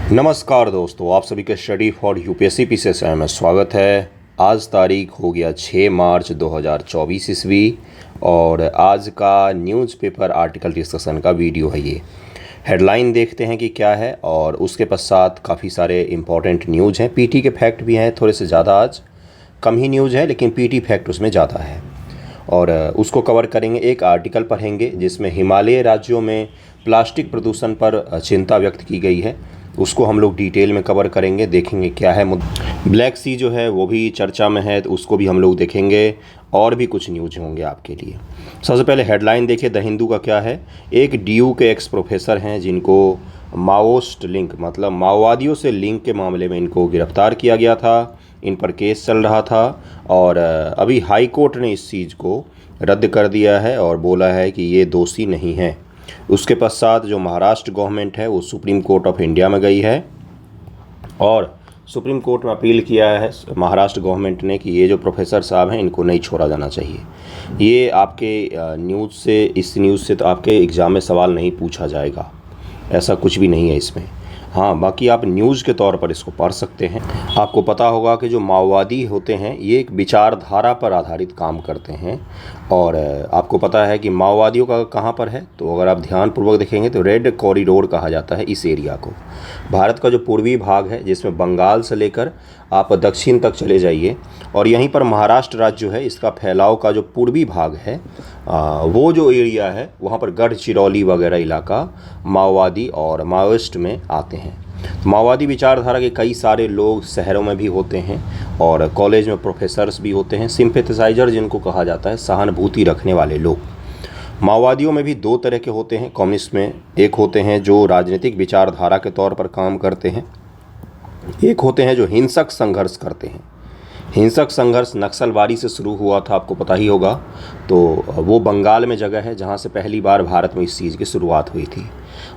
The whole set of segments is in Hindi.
नमस्कार दोस्तों, आप सभी के स्टडी फॉर यूपीएससी पीसीएसआई में स्वागत है। आज तारीख हो गया 6 मार्च 2024 ईस्वी और आज का न्यूज़पेपर आर्टिकल डिस्कशन का वीडियो है। ये हेडलाइन देखते हैं कि क्या है और उसके पश्चात काफ़ी सारे इंपॉर्टेंट न्यूज़ हैं। पीटी के फैक्ट भी हैं, थोड़े से ज़्यादा, आज कम ही न्यूज़ है लेकिन पीटी फैक्ट उसमें ज़्यादा है और उसको कवर करेंगे। एक आर्टिकल पढ़ेंगे जिसमें हिमालय राज्यों में प्लास्टिक प्रदूषण पर चिंता व्यक्त की गई है, उसको हम लोग डिटेल में कवर करेंगे, देखेंगे क्या है मुद्दा। ब्लैक सी जो है वो भी चर्चा में है तो उसको भी हम लोग देखेंगे और भी कुछ न्यूज होंगे आपके लिए। सबसे पहले हेडलाइन देखिए द हिंदू का क्या है। एक डीयू के एक्स प्रोफेसर हैं जिनको माओइस्ट लिंक मतलब माओवादियों से लिंक के मामले में इनको गिरफ्तार किया गया था, इन पर केस चल रहा था और अभी हाई कोर्ट ने इस चीज़ को रद्द कर दिया है और बोला है कि ये दोषी नहीं है। उसके पश्चात जो महाराष्ट्र गवर्नमेंट है वो सुप्रीम कोर्ट ऑफ इंडिया में गई है और सुप्रीम कोर्ट में अपील किया है महाराष्ट्र गवर्नमेंट ने कि ये जो प्रोफेसर साहब हैं इनको नहीं छोड़ा जाना चाहिए। ये आपके न्यूज़ से, इस न्यूज़ से तो आपके एग्ज़ाम में सवाल नहीं पूछा जाएगा, ऐसा कुछ भी नहीं है इसमें। हाँ, बाकी आप न्यूज़ के तौर पर इसको पढ़ सकते हैं। आपको पता होगा कि जो माओवादी होते हैं ये एक विचारधारा पर आधारित काम करते हैं और आपको पता है कि माओवादियों का कहाँ पर है, तो अगर आप ध्यानपूर्वक देखेंगे तो रेड कॉरिडोर कहा जाता है इस एरिया को। भारत का जो पूर्वी भाग है जिसमें बंगाल से लेकर आप दक्षिण तक चले जाइए और यहीं पर महाराष्ट्र राज्य जो है इसका फैलाव का जो पूर्वी भाग है वो जो एरिया है वहाँ पर गढ़चिरौली वगैरह इलाका माओवादी और माओइस्ट में आते हैं। माओवादी विचारधारा के कई सारे लोग शहरों में भी होते हैं और कॉलेज में प्रोफेसर्स भी होते हैं, सिंपैथेसाइजर जिनको कहा जाता है, सहानुभूति रखने वाले लोग। माओवादियों में भी दो तरह के होते हैं। कम्युनिस्ट में एक होते हैं जो राजनीतिक विचारधारा के तौर पर काम करते हैं, एक होते हैं जो हिंसक संघर्ष करते हैं। हिंसक संघर्ष नक्सलवादी से शुरू हुआ था, आपको पता ही होगा, तो वो बंगाल में जगह है जहाँ से पहली बार भारत में इस चीज़ की शुरुआत हुई थी।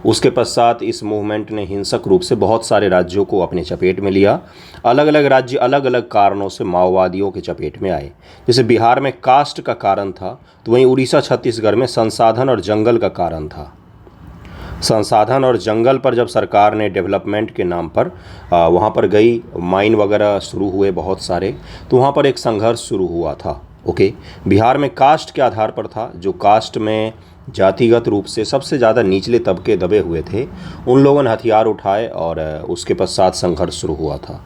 उसके पश्चात इस मूवमेंट ने हिंसक रूप से बहुत सारे राज्यों को अपने चपेट में लिया। अलग अलग राज्य अलग अलग कारणों से माओवादियों के चपेट में आए। जैसे बिहार में कास्ट का कारण था तो वहीं उड़ीसा छत्तीसगढ़ में संसाधन और जंगल का कारण था। संसाधन और जंगल पर जब सरकार ने डेवलपमेंट के नाम पर वहाँ पर गई, माइन वगैरह शुरू हुए बहुत सारे, तो वहाँ पर एक संघर्ष शुरू हुआ था। ओके, बिहार में कास्ट के आधार पर था, जो कास्ट में जातिगत रूप से सबसे ज़्यादा निचले तबके दबे हुए थे, उन लोगों ने हथियार उठाए और उसके पश्चात संघर्ष शुरू हुआ था।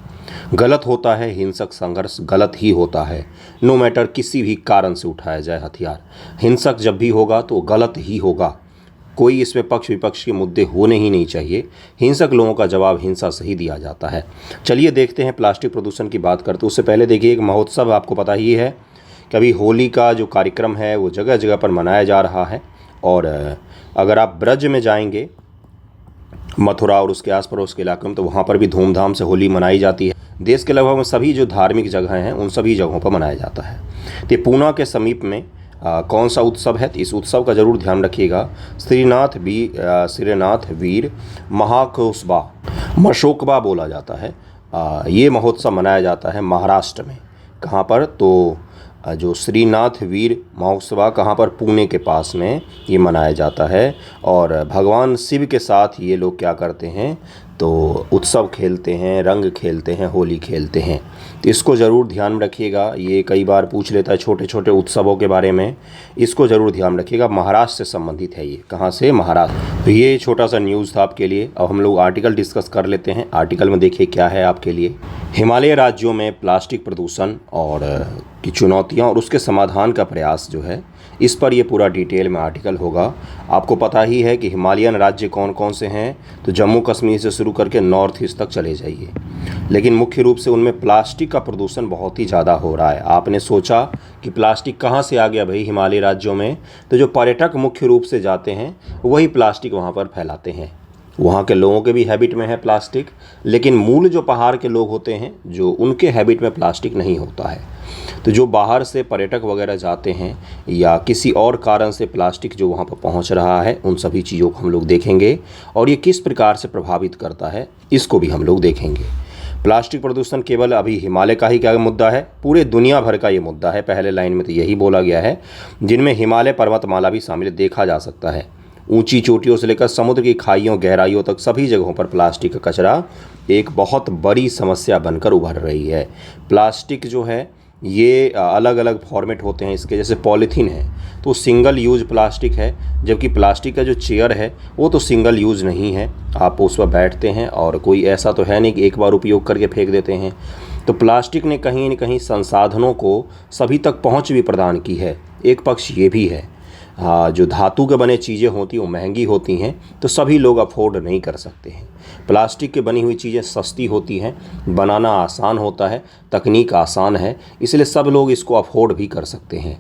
गलत होता है हिंसक संघर्ष, गलत ही होता है, नो मैटर किसी भी कारण से उठाया जाए हथियार। हिंसक जब भी होगा तो गलत ही होगा, कोई इसमें पक्ष विपक्ष के मुद्दे होने ही नहीं चाहिए। हिंसक लोगों का जवाब हिंसा से ही दिया जाता है। चलिए देखते हैं प्लास्टिक प्रदूषण की बात करते। उससे पहले देखिए एक महोत्सव, आपको पता ही है कि अभी होली का जो कार्यक्रम है वो जगह जगह पर मनाया जा रहा है और अगर आप ब्रज में जाएंगे, मथुरा और उसके आस पड़ोस के इलाके में, तो वहाँ पर भी धूमधाम से होली मनाई जाती है। देश के लगभग सभी जो धार्मिक जगह हैं उन सभी जगहों पर मनाया जाता है। तो पूना के समीप में कौन सा उत्सव है, तो इस उत्सव का जरूर ध्यान रखिएगा। श्रीनाथ वीर महाकोसबा, मशोकबा बोला जाता है। ये महोत्सव मनाया जाता है महाराष्ट्र में। कहाँ पर, तो जो श्रीनाथ वीर महोत्सव कहाँ पर, पुणे के पास में ये मनाया जाता है और भगवान शिव के साथ ये लोग क्या करते हैं, तो उत्सव खेलते हैं, रंग खेलते हैं, होली खेलते हैं। तो इसको ज़रूर ध्यान रखिएगा। ये कई बार पूछ लेता है छोटे छोटे उत्सवों के बारे में, इसको ज़रूर ध्यान रखिएगा। महाराष्ट्र से संबंधित है ये। कहाँ से? महाराष्ट्र। तो ये छोटा सा न्यूज़ था आपके लिए। अब हम लोग आर्टिकल डिस्कस कर लेते हैं। आर्टिकल में देखिए क्या है आपके लिए। हिमालय राज्यों में प्लास्टिक प्रदूषण और की चुनौतियाँ और उसके समाधान का प्रयास जो है, इस पर ये पूरा डिटेल में आर्टिकल होगा। आपको पता ही है कि हिमालयन राज्य कौन कौन से हैं, तो जम्मू कश्मीर से शुरू करके नॉर्थ ईस्ट तक चले जाइए, लेकिन मुख्य रूप से उनमें प्लास्टिक का प्रदूषण बहुत ही ज़्यादा हो रहा है। आपने सोचा कि प्लास्टिक कहाँ से आ गया भाई हिमालय राज्यों में, तो जो पर्यटक मुख्य रूप से जाते हैं वही प्लास्टिक वहाँ पर फैलाते हैं। वहाँ के लोगों के भी हैबिट में है प्लास्टिक, लेकिन मूल जो पहाड़ के लोग होते हैं जो उनके हैबिट में प्लास्टिक नहीं होता है। तो जो बाहर से पर्यटक वगैरह जाते हैं या किसी और कारण से प्लास्टिक जो वहाँ पर पहुँच रहा है, उन सभी चीज़ों को हम लोग देखेंगे और ये किस प्रकार से प्रभावित करता है इसको भी हम लोग देखेंगे। प्लास्टिक प्रदूषण केवल अभी हिमालय का ही क्या मुद्दा है, पूरे दुनिया भर का ये मुद्दा है। पहले लाइन में तो यही बोला गया है, जिनमें हिमालय पर्वतमाला भी शामिल देखा जा सकता है। ऊंची चोटियों से लेकर समुद्र की खाइयों गहराइयों तक सभी जगहों पर प्लास्टिक का कचरा एक बहुत बड़ी समस्या बनकर उभर रही है। प्लास्टिक जो है ये अलग अलग फॉर्मेट होते हैं इसके, जैसे पॉलीथीन है तो सिंगल यूज़ प्लास्टिक है, जबकि प्लास्टिक का जो चेयर है वो तो सिंगल यूज़ नहीं है, आप उस पर बैठते हैं और कोई ऐसा तो है नहीं कि एक बार उपयोग करके फेंक देते हैं। तो प्लास्टिक ने कहीं न कहीं संसाधनों को सभी तक पहुंच भी प्रदान की है। एक पक्ष ये भी है, जो धातु के बने चीज़ें होती हैं वो महंगी होती हैं तो सभी लोग अफोर्ड नहीं कर सकते हैं। प्लास्टिक के बनी हुई चीज़ें सस्ती होती हैं, बनाना आसान होता है, तकनीक आसान है, इसलिए सब लोग इसको अफोर्ड भी कर सकते हैं।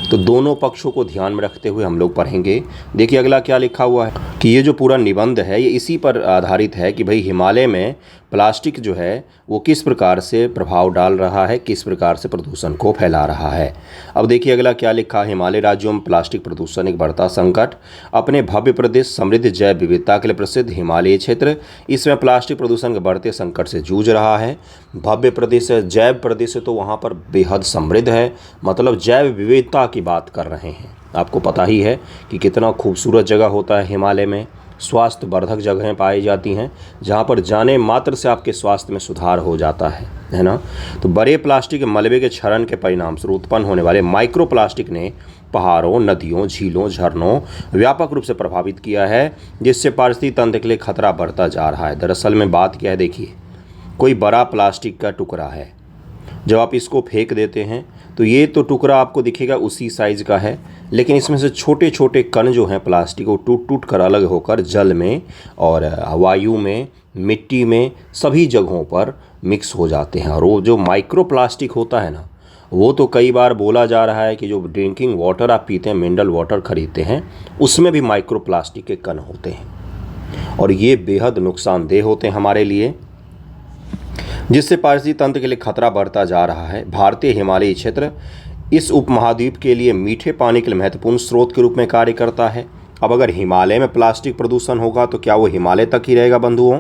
तो दोनों पक्षों को ध्यान में रखते हुए हम लोग पढ़ेंगे। देखिए अगला क्या लिखा हुआ है कि ये जो पूरा निबंध है ये इसी पर आधारित है कि भाई हिमालय में प्लास्टिक जो है वो किस प्रकार से प्रभाव डाल रहा है, किस प्रकार से प्रदूषण को फैला रहा है। अब देखिए अगला क्या लिखा, हिमालय राज्यों में प्लास्टिक प्रदूषण एक बढ़ता संकट। अपने भव्य प्रदेश, समृद्ध जैव विविधता के लिए प्रसिद्ध हिमालय क्षेत्र इसमें प्लास्टिक प्रदूषण के बढ़ते संकट से जूझ रहा है। भव्य प्रदेश है, जैव प्रदेश है तो वहाँ पर बेहद समृद्ध है, मतलब जैव विविधता की बात कर रहे हैं। आपको पता ही है कि कितना खूबसूरत जगह होता है हिमालय में, स्वास्थ्य वर्धक जगहें पाई जाती हैं जहाँ पर जाने मात्र से आपके स्वास्थ्य में सुधार हो जाता है ना। तो बड़े प्लास्टिक के मलबे के क्षरण के परिणाम स्वरूप उत्पन्न होने वाले माइक्रो प्लास्टिक ने पहाड़ों, नदियों, झीलों, झरनों व्यापक रूप से प्रभावित किया है, जिससे पारिस्थितिक तंत्र के लिए खतरा बढ़ता जा रहा है। दरअसल में बात क्या है, देखिए कोई बड़ा प्लास्टिक का टुकड़ा है, जब आप इसको फेंक देते हैं तो ये तो टुकड़ा आपको दिखेगा उसी साइज़ का है, लेकिन इसमें से छोटे छोटे कण जो हैं प्लास्टिक वो टूट टूट कर अलग होकर जल में और वायु में, मिट्टी में, सभी जगहों पर मिक्स हो जाते हैं। और वो जो माइक्रो प्लास्टिक होता है ना, वो तो कई बार बोला जा रहा है कि जो ड्रिंकिंग वाटर आप पीते हैं, मिनरल वाटर खरीदते हैं, उसमें भी माइक्रो प्लास्टिक के कण होते हैं और ये बेहद नुकसानदेह होते हैं हमारे लिए, जिससे पारिस्थितिक तंत्र के लिए खतरा बढ़ता जा रहा है। भारतीय हिमालयी क्षेत्र इस उपमहाद्वीप के लिए मीठे पानी के लिए महत्वपूर्ण स्रोत के रूप में कार्य करता है। अब अगर हिमालय में प्लास्टिक प्रदूषण होगा तो क्या वो हिमालय तक ही रहेगा बंधुओं?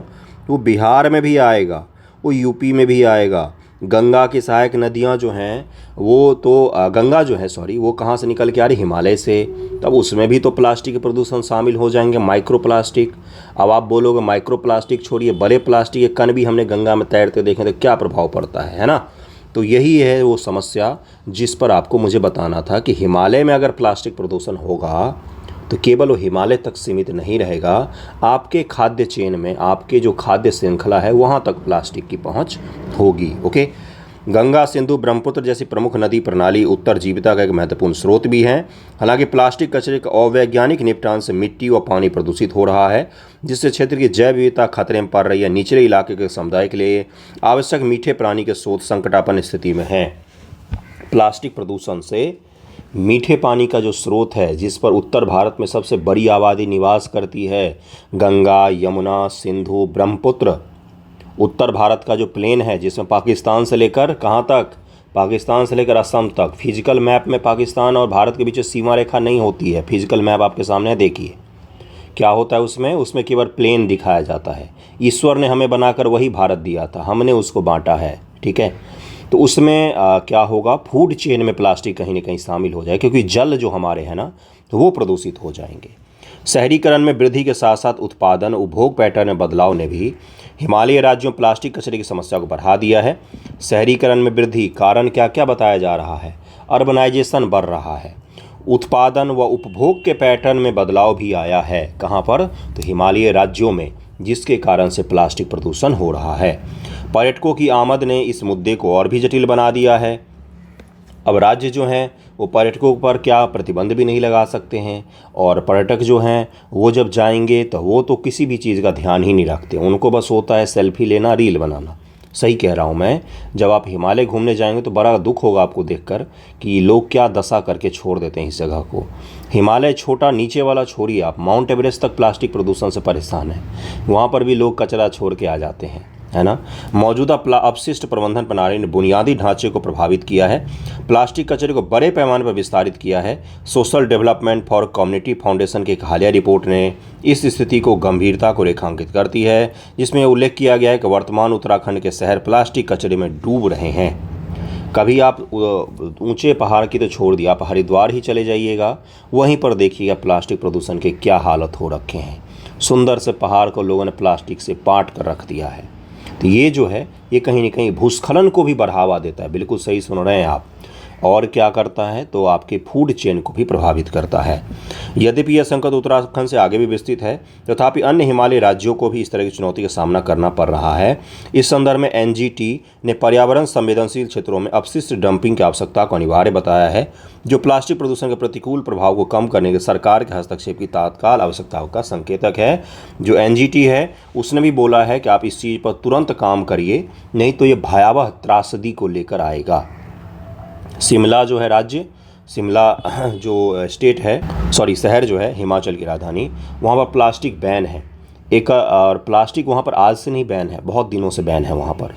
वो बिहार में भी आएगा, वो यूपी में भी आएगा। गंगा की सहायक नदियाँ जो हैं वो तो गंगा जो है वो कहाँ से निकल के आ रही? हिमालय से। तब उसमें भी तो प्लास्टिक के प्रदूषण शामिल हो जाएंगे, माइक्रो प्लास्टिक। अब आप बोलोगे माइक्रो प्लास्टिक छोड़िए, बड़े प्लास्टिक के कण भी हमने गंगा में तैरते देखें तो क्या प्रभाव पड़ता है ना। तो यही है वो समस्या जिस पर आपको मुझे बताना था कि हिमालय में अगर प्लास्टिक प्रदूषण होगा तो केवल वो हिमालय तक सीमित नहीं रहेगा, आपके खाद्य चेन में, आपके जो खाद्य श्रृंखला है वहाँ तक प्लास्टिक की पहुँच होगी। ओके, गंगा, सिंधु, ब्रह्मपुत्र जैसी प्रमुख नदी प्रणाली उत्तर जीविता का एक महत्वपूर्ण स्रोत भी है। हालांकि प्लास्टिक कचरे के अवैज्ञानिक निपटान से मिट्टी व पानी प्रदूषित हो रहा है, जिससे क्षेत्र की जैव विविधता खतरे में पड़ रही है। निचले इलाके के समुदाय के लिए आवश्यक मीठे पानी के स्रोत संकटापन्न स्थिति में हैं। प्लास्टिक प्रदूषण से मीठे पानी का जो स्रोत है, जिस पर उत्तर भारत में सबसे बड़ी आबादी निवास करती है, गंगा, यमुना, सिंधु, ब्रह्मपुत्र, उत्तर भारत का जो प्लेन है जिसमें पाकिस्तान से लेकर कहाँ तक, पाकिस्तान से लेकर असम तक। फिजिकल मैप में पाकिस्तान और भारत के बीच सीमा रेखा नहीं होती है। फिजिकल मैप आपके सामने है, देखिए क्या होता है उसमें केवल प्लेन दिखाया जाता है। ईश्वर ने हमें बनाकर वही भारत दिया था, हमने उसको बांटा है, ठीक है। तो उसमें क्या होगा, फूड चेन में प्लास्टिक कहीं ना कहीं शामिल हो जाए, क्योंकि जल जो हमारे हैं ना तो वो प्रदूषित हो जाएंगे। शहरीकरण में वृद्धि के साथ साथ उत्पादन, उपभोग पैटर्न में बदलाव ने भी हिमालयी राज्यों में प्लास्टिक कचरे की समस्या को बढ़ा दिया है। शहरीकरण में वृद्धि कारण क्या क्या बताया जा रहा है? अर्बनाइजेशन बढ़ रहा है, उत्पादन व उपभोग के पैटर्न में बदलाव भी आया है। कहाँ पर? तो हिमालयी राज्यों में, जिसके कारण से प्लास्टिक प्रदूषण हो रहा है। पर्यटकों की आमद ने इस मुद्दे को और भी जटिल बना दिया है। अब राज्य जो हैं वो पर्यटकों पर क्या प्रतिबंध भी नहीं लगा सकते हैं, और पर्यटक जो हैं वो जब जाएंगे तो वो तो किसी भी चीज़ का ध्यान ही नहीं रखते, उनको बस होता है सेल्फी लेना, रील बनाना। सही कह रहा हूँ मैं। जब आप हिमालय घूमने जाएंगे तो बड़ा दुख होगा आपको देखकर कि लोग क्या दशा करके छोड़ देते हैं इस जगह को। हिमालय छोटा, नीचे वाला छोड़िए, आप माउंट एवरेस्ट तक प्लास्टिक प्रदूषण से परेशान है, वहाँ पर भी लोग कचरा छोड़ के आ जाते हैं, है ना। मौजूदा अपशिष्ट प्रबंधन प्रणाली ने बुनियादी ढांचे को प्रभावित किया है, प्लास्टिक कचरे को बड़े पैमाने पर विस्तारित किया है। Social development for community foundation की एक हालिया रिपोर्ट ने इस स्थिति को गंभीरता को रेखांकित करती है, जिसमें उल्लेख किया गया है कि वर्तमान उत्तराखंड के शहर प्लास्टिक कचरे में डूब रहे हैं। कभी आप ऊंचे पहाड़ की तो छोड़ दिया, आप हरिद्वार ही चले जाइएगा, वहीं पर देखिएगा प्लास्टिक प्रदूषण के क्या हालत हो रखे हैं। सुंदर से पहाड़ को लोगों ने प्लास्टिक से पाट कर रख दिया है। तो ये जो है ये कहीं ना कहीं भूस्खलन को भी बढ़ावा देता है। बिल्कुल सही सुन रहे हैं आप। और क्या करता है तो आपके फूड चेन को भी प्रभावित करता है। यद्यपि यह संकट उत्तराखंड से आगे भी विस्तृत है, तथापि अन्य हिमालयी राज्यों को भी इस तरह की चुनौती का सामना करना पड़ रहा है। इस संदर्भ में एनजीटी ने पर्यावरण संवेदनशील क्षेत्रों में अपशिष्ट डंपिंग की आवश्यकता को अनिवार्य बताया है, जो प्लास्टिक प्रदूषण के प्रतिकूल प्रभाव को कम करने के सरकार के हस्तक्षेप की तत्काल आवश्यकताओं का संकेतक है। जो एनजीटी है उसने भी बोला है कि आप इस चीज़ पर तुरंत काम करिए, नहीं तो ये भयावह त्रासदी को लेकर आएगा। शिमला जो है राज्य, शिमला जो स्टेट है, शहर जो है हिमाचल की राजधानी, वहाँ पर प्लास्टिक बैन है एक। और प्लास्टिक वहाँ पर आज से नहीं बैन है, बहुत दिनों से बैन है वहाँ पर।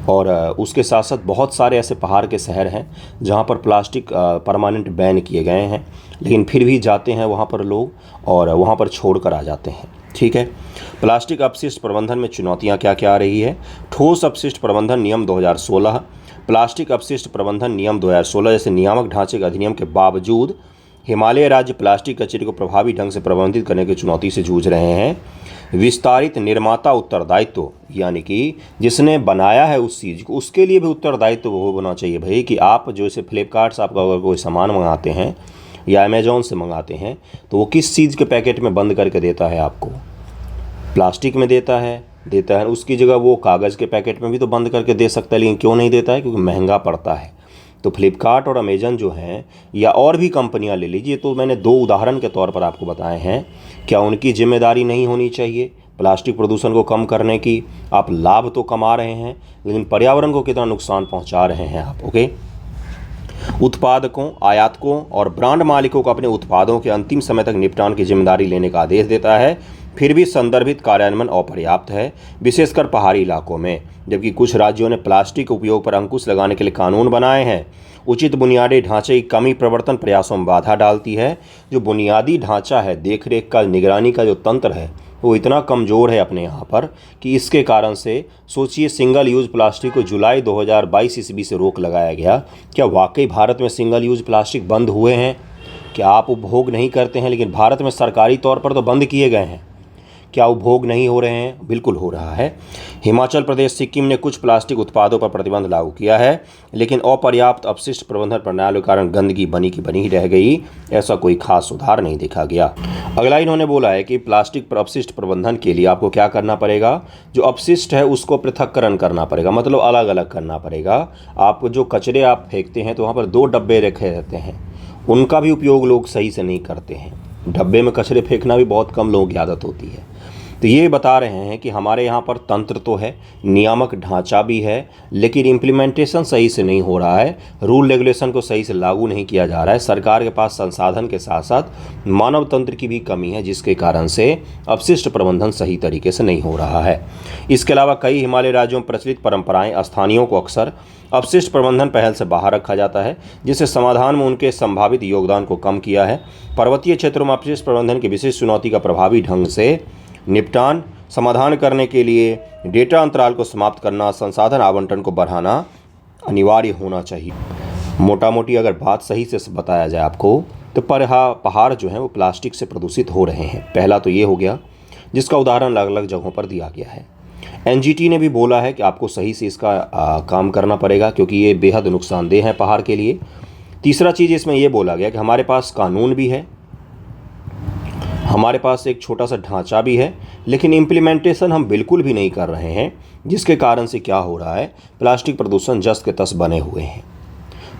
और उसके साथ साथ बहुत सारे ऐसे पहाड़ के शहर हैं जहाँ पर प्लास्टिक परमानेंट बैन किए गए हैं, लेकिन फिर भी जाते हैं वहाँ पर लोग और वहाँ पर छोड़ कर आ जाते हैं। ठीक है। प्लास्टिक अपशिष्ट प्रबंधन में चुनौतियाँ क्या क्या आ रही है। ठोस अपशिष्ट प्रबंधन नियम 2016, प्लास्टिक अपशिष्ट प्रबंधन नियम 2016 जैसे नियामक ढांचे के अधिनियम के बावजूद हिमालय राज्य प्लास्टिक कचरे को प्रभावी ढंग से प्रबंधित करने की चुनौती से जूझ रहे हैं। विस्तारित निर्माता उत्तरदायित्व, यानी कि जिसने बनाया है उस चीज़ को, उसके लिए भी उत्तरदायित्व वो होना चाहिए भाई, कि आप जैसे फ्लिपकार्ट से आप अगर कोई सामान मंगाते हैं या अमेजोन से मंगाते हैं तो वो किस चीज़ के पैकेट में बंद करके देता है आपको, प्लास्टिक में देता है। उसकी जगह वो कागज़ के पैकेट में भी तो बंद करके दे सकता है, लेकिन क्यों नहीं देता है, क्योंकि महंगा पड़ता है। तो फ्लिपकार्ट और अमेजन जो हैं या और भी कंपनियां ले लीजिए, तो मैंने दो उदाहरण के तौर पर आपको बताए हैं। क्या उनकी जिम्मेदारी नहीं होनी चाहिए प्लास्टिक प्रदूषण को कम करने की? आप लाभ तो कमा रहे हैं, लेकिन पर्यावरण को कितना नुकसान पहुंचा रहे हैं आप। ओके। उत्पादकों, आयातकों और ब्रांड मालिकों को अपने उत्पादों के अंतिम समय तक निपटान की जिम्मेदारी लेने का आदेश देता है, फिर भी संदर्भित कार्यान्वयन अपर्याप्त है, विशेषकर पहाड़ी इलाकों में। जबकि कुछ राज्यों ने प्लास्टिक उपयोग पर अंकुश लगाने के लिए कानून बनाए हैं। उचित बुनियादी ढांचे की कमी प्रवर्तन प्रयासों में बाधा डालती है। जो बुनियादी ढांचा है, देखरेख का, निगरानी का जो तंत्र है, वो इतना कमज़ोर है अपने यहाँ पर कि इसके कारण से सोचिए, सिंगल यूज़ प्लास्टिक को जुलाई 2022 ईस्वी से रोक लगाया गया। क्या वाकई भारत में सिंगल यूज़ प्लास्टिक बंद हुए हैं? क्या आप उपभोग नहीं करते हैं, लेकिन भारत में सरकारी तौर पर तो बंद किए गए हैं। क्या उपभोग नहीं हो रहे हैं? बिल्कुल हो रहा है। हिमाचल प्रदेश, सिक्किम ने कुछ प्लास्टिक उत्पादों पर प्रतिबंध लागू किया है, लेकिन अपर्याप्त अपशिष्ट प्रबंधन प्रणाली के कारण गंदगी बनी की बनी ही रह गई। ऐसा कोई खास सुधार नहीं देखा गया। अगला इन्होंने बोला है कि प्लास्टिक अपशिष्ट प्रबंधन के लिए आपको क्या करना पड़ेगा, जो अपशिष्ट है उसको पृथक्करण करना पड़ेगा, मतलब अलग अलग करना पड़ेगा। आप जो कचरे आप फेंकते हैं तो वहाँ पर 2 डब्बे रखे रहते हैं, उनका भी उपयोग लोग सही से नहीं करते हैं। डब्बे में कचरे फेंकना भी बहुत कम लोगों की आदत होती है। तो ये बता रहे हैं कि हमारे यहाँ पर तंत्र तो है, नियामक ढांचा भी है, लेकिन इम्प्लीमेंटेशन सही से नहीं हो रहा है। रूल रेगुलेशन को सही से लागू नहीं किया जा रहा है। सरकार के पास संसाधन के साथ साथ मानव तंत्र की भी कमी है, जिसके कारण से अपशिष्ट प्रबंधन सही तरीके से नहीं हो रहा है। इसके अलावा कई हिमालय राज्यों में प्रचलित परंपराएं स्थानीयों को अक्सर अपशिष्ट प्रबंधन पहल से बाहर रखा जाता है, जिससे समाधान में उनके संभावित योगदान को कम किया है। पर्वतीय क्षेत्रों में अपशिष्ट प्रबंधन की विशेष चुनौती का प्रभावी ढंग से निपटान समाधान करने के लिए डेटा अंतराल को समाप्त करना, संसाधन आवंटन को बढ़ाना अनिवार्य होना चाहिए। मोटा मोटी अगर बात सही से बताया जाए आपको, तो पहाड़ जो हैं वो प्लास्टिक से प्रदूषित हो रहे हैं। पहला तो ये हो गया, जिसका उदाहरण अलग अलग जगहों पर दिया गया है। एनजीटी ने भी बोला है कि आपको सही से इसका काम करना पड़ेगा, क्योंकि ये बेहद नुकसानदेह है पहाड़ के लिए। तीसरा चीज़ इसमें ये बोला गया कि हमारे पास कानून भी है, हमारे पास एक छोटा सा ढांचा भी है, लेकिन इम्प्लीमेंटेशन हम बिल्कुल भी नहीं कर रहे हैं, जिसके कारण से क्या हो रहा है, प्लास्टिक प्रदूषण जस के तस बने हुए हैं।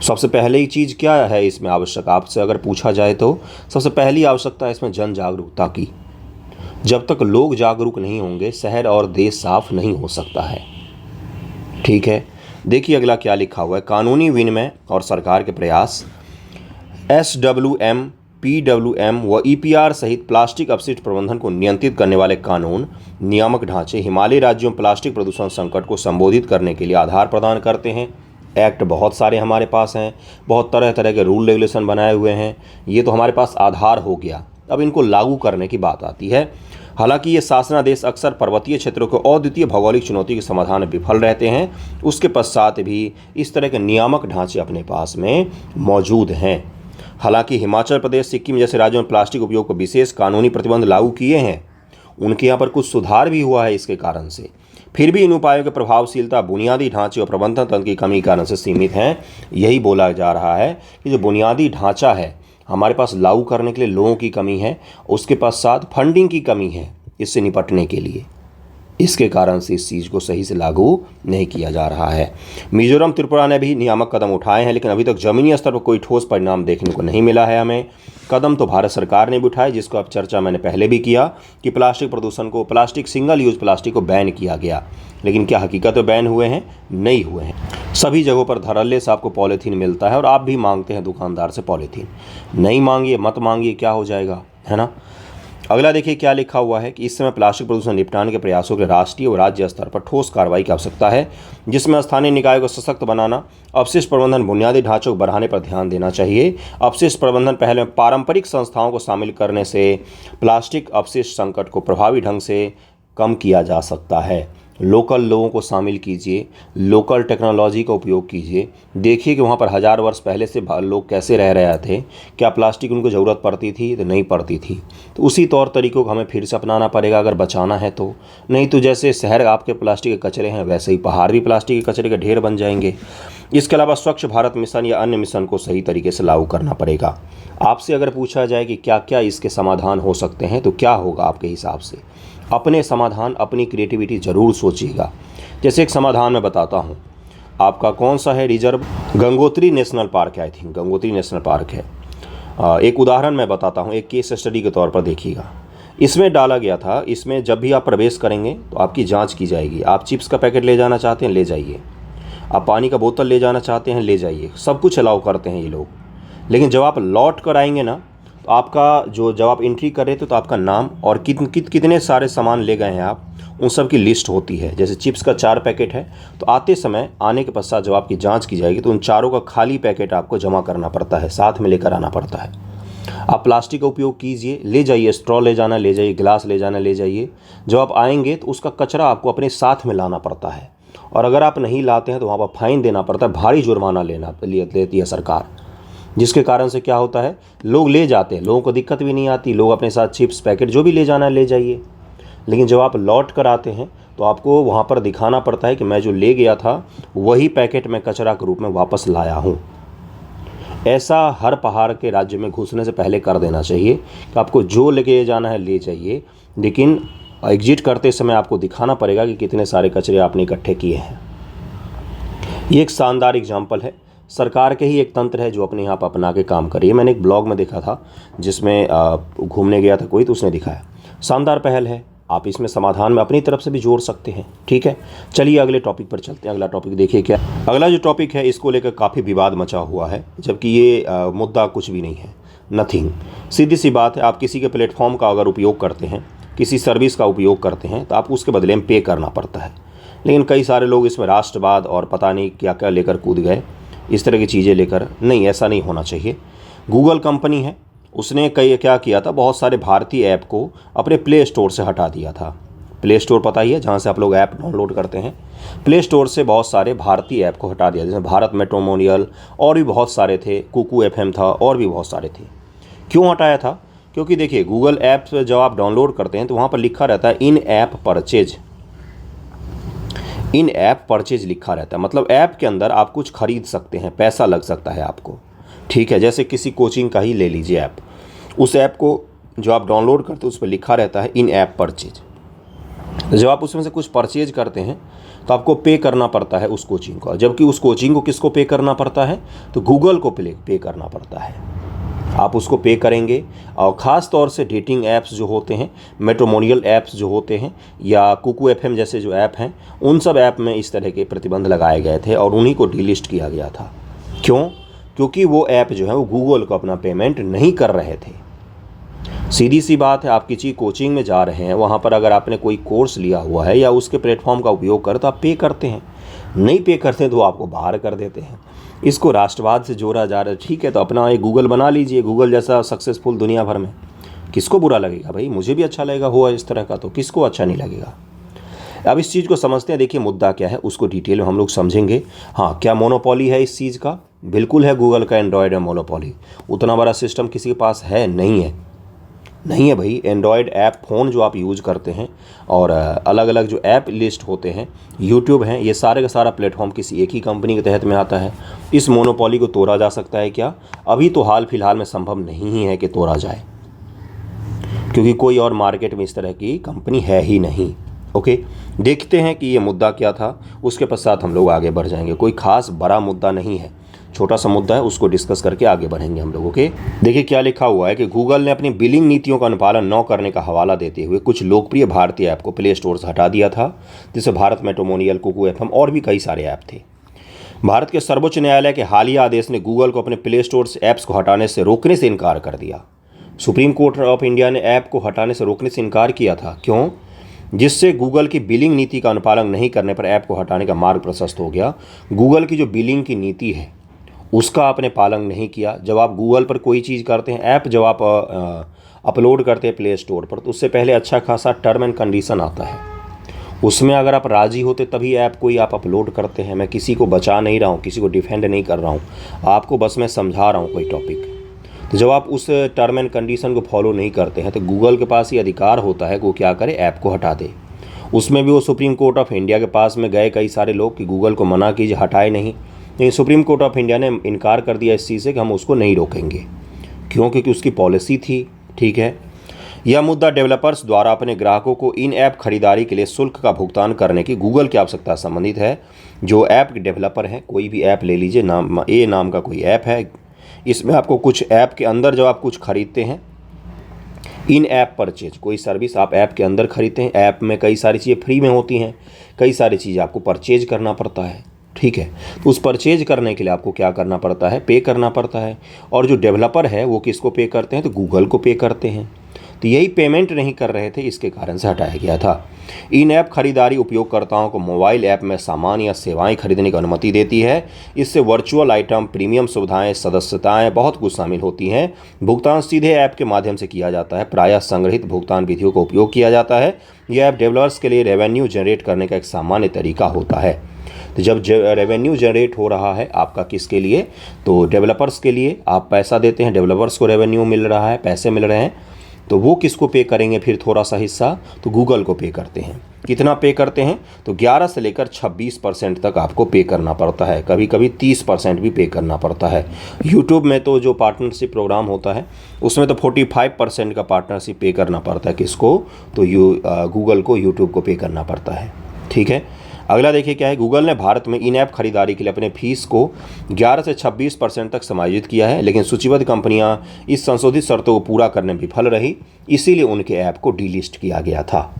सबसे पहले ही चीज़ क्या है इसमें आवश्यक, आपसे अगर पूछा जाए तो सबसे पहली आवश्यकता है इसमें जन जागरूकता की। जब तक लोग जागरूक नहीं होंगे, शहर और देश साफ नहीं हो सकता है। ठीक है, देखिए अगला क्या लिखा हुआ है। कानूनी विनिमय और सरकार के प्रयास। SWM, PWM व EPR सहित प्लास्टिक अपशिष्ट प्रबंधन को नियंत्रित करने वाले कानून, नियामक ढांचे हिमालयी राज्यों में प्लास्टिक प्रदूषण संकट को संबोधित करने के लिए आधार प्रदान करते हैं। एक्ट बहुत सारे हमारे पास हैं, बहुत तरह तरह के रूल रेगुलेशन बनाए हुए हैं। ये तो हमारे पास आधार हो गया। अब इनको लागू करने की बात आती है। हालांकि ये शासनादेश अक्सर पर्वतीय क्षेत्रों को अद्वितीय भौगोलिक चुनौती के समाधान में विफल रहते हैं। उसके पश्चात भी इस तरह के नियामक ढांचे अपने पास में मौजूद हैं। हालांकि हिमाचल प्रदेश, सिक्किम जैसे राज्यों में प्लास्टिक उपयोग को विशेष कानूनी प्रतिबंध लागू किए हैं, उनके यहाँ पर कुछ सुधार भी हुआ है इसके कारण से। फिर भी इन उपायों की प्रभावशीलता बुनियादी ढांचे और प्रबंधन तंत्र की कमी के कारण से सीमित है। यही बोला जा रहा है कि जो बुनियादी ढांचा है हमारे पास लागू करने के लिए लोगों की कमी है, उसके पश्चात फंडिंग की कमी है इससे निपटने के लिए। इसके कारण से इस चीज़ को सही से लागू नहीं किया जा रहा है। मिजोरम, त्रिपुरा ने भी नियामक कदम उठाए हैं, लेकिन अभी तक जमीनी स्तर पर कोई ठोस परिणाम देखने को नहीं मिला है हमें। कदम तो भारत सरकार ने भी उठाए, जिसको अब चर्चा मैंने पहले भी किया कि प्लास्टिक प्रदूषण को, प्लास्टिक, सिंगल यूज प्लास्टिक को बैन किया गया। लेकिन क्या हकीकत में बैन हुए हैं? नहीं हुए हैं। सभी जगहों पर धड़ल्ले से आपको पॉलीथीन मिलता है और आप भी मांगते हैं दुकानदार से पॉलीथीन। नहीं मांगिए, मत मांगिए, क्या हो जाएगा, है ना। अगला देखिए क्या लिखा हुआ है कि इस समय प्लास्टिक प्रदूषण निपटाने के प्रयासों के राष्ट्रीय और राज्य स्तर पर ठोस कार्रवाई की आवश्यकता है, जिसमें स्थानीय निकायों को सशक्त बनाना, अपशिष्ट प्रबंधन बुनियादी ढांचों को बढ़ाने पर ध्यान देना चाहिए। अपशिष्ट प्रबंधन पहल में पारंपरिक संस्थाओं को शामिल करने से प्लास्टिक अपशिष्ट संकट को प्रभावी ढंग से कम किया जा सकता है। लोकल लोगों को शामिल कीजिए, लोकल टेक्नोलॉजी का उपयोग कीजिए। देखिए कि वहाँ पर 1000 वर्ष पहले से लोग कैसे रह रहे थे, क्या प्लास्टिक उनको ज़रूरत पड़ती थी? तो नहीं पड़ती थी। तो उसी तौर तरीक़ों को हमें फिर से अपनाना पड़ेगा अगर बचाना है तो। नहीं तो जैसे शहर आपके प्लास्टिक के कचरे हैं, वैसे ही पहाड़ भी प्लास्टिक के कचरे के ढेर बन जाएंगे। इसके अलावा स्वच्छ भारत मिशन या अन्य मिशन को सही तरीके से लागू करना पड़ेगा। आपसे अगर पूछा जाए कि क्या क्या इसके समाधान हो सकते हैं, तो क्या होगा आपके हिसाब से? अपने समाधान, अपनी क्रिएटिविटी ज़रूर सोचिएगा। जैसे एक समाधान मैं बताता हूँ, आपका कौन सा है रिजर्व? गंगोत्री नेशनल पार्क है, I think Gangotri national park है। एक उदाहरण मैं बताता हूँ, एक केस स्टडी के तौर पर देखिएगा। इसमें डाला गया था, इसमें जब भी आप प्रवेश करेंगे तो आपकी जांच की जाएगी। आप चिप्स का पैकेट ले जाना चाहते हैं, ले जाइए। आप पानी का बोतल ले जाना चाहते हैं, ले जाइए। सब कुछ अलाउ करते हैं ये लोग। लेकिन जब आप लौट कर आएंगे ना, तो आपका जब आप एंट्री कर रहे थे तो आपका नाम और कितने सारे सामान ले गए हैं आप, उन सब की लिस्ट होती है। जैसे चिप्स का 4 पैकेट है, तो आते समय, आने के पश्चात जब आपकी जांच की जाएगी तो उन चारों का खाली पैकेट आपको जमा करना पड़ता है, साथ में लेकर आना पड़ता है। आप प्लास्टिक का उपयोग कीजिए, ले जाइए। स्ट्रॉ ले जाना ले जाइए, गिलास ले जाना ले जाइए। जब आप आएंगे तो उसका कचरा आपको अपने साथ में लाना पड़ता है, और अगर आप नहीं लाते हैं तो वहाँ पर फाइन देना पड़ता है, भारी जुर्माना लेती है सरकार। जिसके कारण से क्या होता है, लोग ले जाते हैं, लोगों को दिक्कत भी नहीं आती, लोग अपने साथ चिप्स पैकेट जो भी ले जाना है ले जाइए। लेकिन जब आप लौट कर आते हैं तो आपको वहाँ पर दिखाना पड़ता है कि मैं जो ले गया था वही पैकेट मैं कचरा के रूप में वापस लाया हूँ। ऐसा हर पहाड़ के राज्य में घुसने से पहले कर देना चाहिए कि आपको जो लेके जाना है ले जाइए, लेकिन एग्जिट करते समय आपको दिखाना पड़ेगा कि कितने सारे कचरे आपने इकट्ठे किए हैं। ये एक शानदार एग्जाम्पल है। सरकार के ही एक तंत्र है जो अपने यहाँ पर अपना के काम करिए। मैंने एक ब्लॉग में देखा था जिसमें घूमने गया था कोई, तो उसने दिखाया। शानदार पहल है, आप इसमें समाधान में अपनी तरफ से भी जोड़ सकते हैं। ठीक है, चलिए अगले टॉपिक पर चलते हैं। अगला टॉपिक देखिए क्या। अगला जो टॉपिक है इसको लेकर काफ़ी विवाद मचा हुआ है, जबकि ये मुद्दा कुछ भी नहीं है, नथिंग। सीधी सी बात है, आप किसी के प्लेटफॉर्म का अगर उपयोग करते हैं, किसी सर्विस का उपयोग करते हैं, तो आपको उसके बदले में पे करना पड़ता है। लेकिन कई सारे लोग इसमें राष्ट्रवाद और पता नहीं क्या क्या लेकर कूद गए, इस तरह की चीज़ें लेकर। नहीं, ऐसा नहीं होना चाहिए। गूगल कंपनी है, उसने क्या किया था, बहुत सारे भारतीय ऐप को अपने प्ले स्टोर से हटा दिया था। प्ले स्टोर पता ही है, जहाँ से आप लोग ऐप डाउनलोड करते हैं। प्ले स्टोर से बहुत सारे भारतीय ऐप को हटा दिया, जैसे भारत मैट्रिमोनियल, और भी बहुत सारे थे, कुकू FM था, और भी बहुत सारे थे। क्यों हटाया था? क्योंकि देखिए, गूगल ऐप जब आप डाउनलोड करते हैं तो वहाँ पर लिखा रहता है इन ऐप परचेज। इन ऐप परचेज लिखा रहता है, मतलब ऐप के अंदर आप कुछ खरीद सकते हैं, पैसा लग सकता है आपको। ठीक है, जैसे किसी कोचिंग का ही ले लीजिए ऐप, उस ऐप को जो आप डाउनलोड करते हैं उस पर लिखा रहता है इन ऐप परचेज। जब आप उसमें से कुछ परचेज करते हैं तो आपको पे करना पड़ता है उस कोचिंग को, जबकि उस कोचिंग को किसको पे करना पड़ता है? तो गूगल को पे करना पड़ता है। आप उसको पे करेंगे। और ख़ास तौर से डेटिंग ऐप्स जो होते हैं, मैट्रिमोनियल ऐप्स जो होते हैं, या कुकू FM जैसे जो ऐप हैं, उन सब ऐप में इस तरह के प्रतिबंध लगाए गए थे और उन्हीं को डिलिस्ट किया गया था। क्यों? क्योंकि वो ऐप जो है वो गूगल को अपना पेमेंट नहीं कर रहे थे। सीधी सी बात है, आप किसी कोचिंग में जा रहे हैं, वहाँ पर अगर आपने कोई कोर्स लिया हुआ है या उसके प्लेटफॉर्म का उपयोग कर, तो आप पे करते हैं। नहीं पे करते तो आपको बाहर कर देते हैं। इसको राष्ट्रवाद से जोड़ा जा रहा है। ठीक है, तो अपना एक गूगल बना लीजिए, गूगल जैसा सक्सेसफुल दुनिया भर में। किसको बुरा लगेगा भाई? मुझे भी अच्छा लगेगा हुआ इस तरह का, तो किसको अच्छा नहीं लगेगा? अब इस चीज़ को समझते हैं। देखिए मुद्दा क्या है उसको डिटेल में हम लोग समझेंगे। हाँ, क्या मोनोपोली है इस चीज़ का? बिल्कुल है, गूगल का एंड्रॉयड है मोनोपोली। उतना बड़ा सिस्टम किसी के पास है? नहीं है, नहीं है भाई। एंड्रॉयड ऐप फ़ोन जो आप यूज़ करते हैं और अलग अलग जो ऐप लिस्ट होते हैं, यूट्यूब हैं, ये सारे का सारा प्लेटफॉर्म किसी एक ही कंपनी के तहत में आता है। इस मोनोपोली को तोड़ा जा सकता है क्या? अभी तो हाल फिलहाल में संभव नहीं ही है कि तोड़ा जाए, क्योंकि कोई और मार्केट में इस तरह की कंपनी है ही नहीं। ओके, देखते हैं कि ये मुद्दा क्या था, उसके पश्चात हम लोग आगे बढ़ जाएंगे। कोई खास बड़ा मुद्दा नहीं है, छोटा सा मुद्दा है, उसको डिस्कस करके आगे बढ़ेंगे हम लोग। ओके, देखिए क्या लिखा हुआ है कि गूगल ने अपनी बिलिंग नीतियों का अनुपालन न करने का हवाला देते हुए कुछ लोकप्रिय भारतीय ऐप को प्ले स्टोर से हटा दिया था, जैसे भारत मैट्रिमोनियल, कुकू एफएम और भी कई सारे ऐप थे। भारत के सर्वोच्च न्यायालय के हालिया आदेश ने गूगल को अपने प्ले स्टोर से ऐप्स को हटाने से रोकने से इनकार कर दिया। सुप्रीम कोर्ट ऑफ इंडिया ने ऐप को हटाने से रोकने से इनकार किया था। क्यों? जिससे गूगल की बिलिंग नीति का अनुपालन नहीं करने पर ऐप को हटाने का मार्ग प्रशस्त हो गया। गूगल की जो बिलिंग की नीति है उसका आपने पालन नहीं किया। जब आप गूगल पर कोई चीज़ करते हैं, ऐप जब आप अपलोड करते हैं प्ले स्टोर पर, तो उससे पहले अच्छा खासा टर्म एंड कंडीशन आता है। उसमें अगर आप राज़ी होते तभी ऐप कोई आप अपलोड करते हैं। मैं किसी को बचा नहीं रहा हूँ, किसी को डिफेंड नहीं कर रहा हूँ, आपको बस मैं समझा रहा हूँ कोई टॉपिक। तो जब आप उस टर्म एंड कंडीशन को फॉलो नहीं करते हैं तो गूगल के पास ये अधिकार होता है कि वो क्या करे, ऐप को हटा दे। उसमें भी वो सुप्रीम कोर्ट ऑफ इंडिया के पास में गए कई सारे लोग कि गूगल को मना कीजिए, हटाए नहीं, लेकिन सुप्रीम कोर्ट ऑफ इंडिया ने इनकार कर दिया इस चीज़ से कि हम उसको नहीं रोकेंगे। क्यों? क्योंकि उसकी पॉलिसी थी। ठीक है, यह मुद्दा डेवलपर्स द्वारा अपने ग्राहकों को इन ऐप खरीदारी के लिए शुल्क का भुगतान करने की गूगल की आवश्यकता से संबंधित है। जो ऐप के डेवलपर हैं, कोई भी ऐप ले लीजिए, नाम का कोई ऐप है, इसमें आपको कुछ ऐप के अंदर जब आप कुछ खरीदते हैं, इन ऐप परचेज, कोई सर्विस आप ऐप के अंदर खरीदते हैं, ऐप में कई सारी चीज़ें फ्री में होती हैं, कई सारी चीज़ें आपको परचेज करना पड़ता है। ठीक है, तो उस परचेज करने के लिए आपको क्या करना पड़ता है, पे करना पड़ता है। और जो डेवलपर है वो किसको पे करते हैं, तो गूगल को पे करते हैं। तो यही पेमेंट नहीं कर रहे थे, इसके कारण से हटाया गया था। इन ऐप खरीदारी उपयोगकर्ताओं को मोबाइल ऐप में सामान या सेवाएं खरीदने की अनुमति देती है। इससे वर्चुअल आइटम, प्रीमियम सुविधाएं, सदस्यताएं बहुत कुछ शामिल होती हैं। भुगतान सीधे ऐप के माध्यम से किया जाता है। प्रायः संग्रहित भुगतान विधियों का उपयोग किया जाता है। यह ऐप डेवलपर्स के लिए रेवेन्यू जनरेट करने का एक सामान्य तरीका होता है। तो जब रेवेन्यू जनरेट हो रहा है आपका, किसके लिए, तो डेवलपर्स के लिए। आप पैसा देते हैं, डेवलपर्स को रेवेन्यू मिल रहा है, पैसे मिल रहे हैं, तो वो किसको पे करेंगे फिर थोड़ा सा हिस्सा, तो गूगल को पे करते हैं। कितना पे करते हैं, तो 11 से लेकर 26% तक आपको पे करना पड़ता है। कभी कभी 30% भी पे करना पड़ता है। यूट्यूब में तो जो पार्टनरशिप प्रोग्राम होता है उसमें तो 45% का पार्टनरशिप पे करना पड़ता है। किसको, तो गूगल को, यूट्यूब को पे करना पड़ता है। ठीक है, अगला देखिए क्या है। गूगल ने भारत में इन ऐप खरीदारी के लिए अपने फीस को 11 से 26% तक समायोजित किया है, लेकिन सूचीबद्ध कंपनियां इस संशोधित शर्तों को पूरा करने में विफल रही, इसीलिए उनके ऐप को डीलिस्ट किया गया था।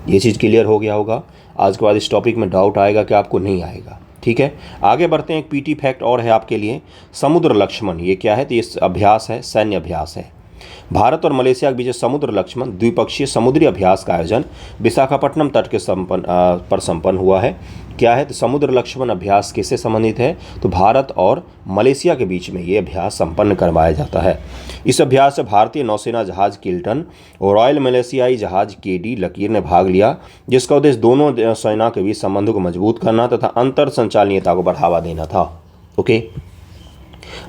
ये चीज़ क्लियर हो गया होगा। आज के बाद इस टॉपिक में डाउट आएगा कि आपको नहीं आएगा। ठीक है, आगे बढ़ते हैं। एक पीटी फैक्ट और है आपके लिए, समुद्र लक्ष्मण। ये क्या है, तो ये अभ्यास है, सैन्य अभ्यास है। भारत और मलेशिया के बीच समुद्र लक्ष्मण द्विपक्षीय समुद्री अभ्यास का आयोजन विशाखापट्टनम तट के पर संपन्न हुआ है। क्या है, तो समुद्र लक्ष्मण अभ्यास किससे संबंधित है, तो भारत और मलेशिया के बीच में ये अभ्यास संपन्न करवाया जाता है। इस अभ्यास से भारतीय नौसेना जहाज किल्टन और रॉयल मलेशियाई जहाज केडी लकीर ने भाग लिया, जिसका उद्देश्य दोनों सेना के बीच संबंधों को मजबूत करना तथा अंतर संचालनीयता को बढ़ावा देना था। ओके,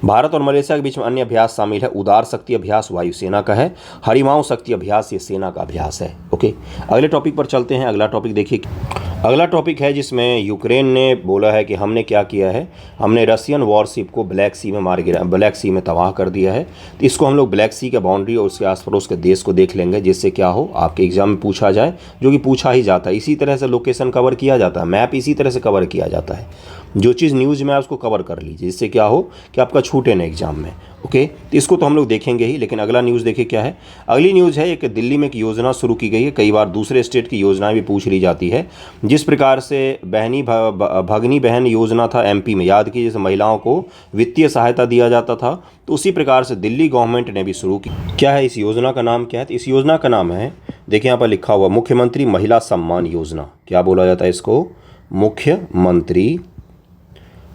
भारत और मलेशिया के बीच में अन्य अभ्यास शामिल है। उदार शक्ति अभ्यास वायुसेना का है। हरिमाऊ शक्ति अभ्यास ये सेना का अभ्यास है। ओके, अगले टॉपिक पर चलते हैं। अगला टॉपिक देखिए, अगला टॉपिक है जिसमें यूक्रेन ने बोला है कि हमने क्या किया है, हमने रशियन वॉरशिप को ब्लैक सी में मार गिरा, ब्लैक सी में तबाह कर दिया है। तो इसको हम लोग ब्लैक सी का बाउंड्री और उसके आस पड़ोस के देश को देख लेंगे, जिससे क्या हो, आपके एग्जाम में पूछा जाए, जो कि पूछा ही जाता है। इसी तरह से लोकेशन कवर किया जाता है, मैप इसी तरह से कवर किया जाता है। जो चीज़ न्यूज़ में है उसको कवर कर लीजिए, जिससे क्या हो कि आपका छूटे ना एग्जाम में। ओके, तो इसको तो हम लोग देखेंगे ही, लेकिन अगला न्यूज़ देखिए क्या है। अगली न्यूज़ है, एक दिल्ली में एक योजना शुरू की गई है। कई बार दूसरे स्टेट की योजनाएं भी पूछ ली जाती है। जिस प्रकार से भगनी बहन योजना था एमपी में, याद कीजिए, जैसे महिलाओं को वित्तीय सहायता दिया जाता था, तो उसी प्रकार से दिल्ली गवर्नमेंट ने भी शुरू की। क्या है, इस योजना का नाम क्या है, तो इस योजना का नाम है, देखिए यहाँ पर लिखा हुआ, मुख्यमंत्री महिला सम्मान योजना। क्या बोला जाता है इसको, मुख्यमंत्री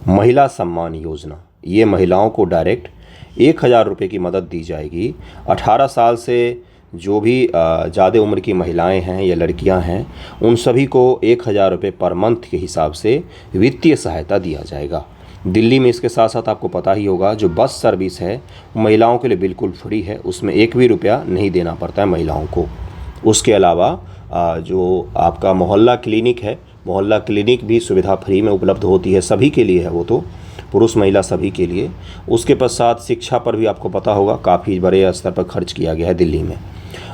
महिला सम्मान योजना। ये महिलाओं को डायरेक्ट 1000 रुपये की मदद दी जाएगी। 18 साल से जो भी ज़्यादा उम्र की महिलाएं हैं या लड़कियां हैं, उन सभी को 1,000 रुपये पर मंथ के हिसाब से वित्तीय सहायता दिया जाएगा। दिल्ली में इसके साथ साथ आपको पता ही होगा जो बस सर्विस है महिलाओं के लिए बिल्कुल फ्री है, उसमें एक भी रुपया नहीं देना पड़ता है महिलाओं को। उसके अलावा जो आपका मोहल्ला क्लिनिक है, मोहल्ला क्लिनिक भी सुविधा फ्री में उपलब्ध होती है, सभी के लिए है, वो तो पुरुष महिला सभी के लिए। उसके पश्चात शिक्षा पर भी आपको पता होगा काफ़ी बड़े स्तर पर खर्च किया गया है दिल्ली में।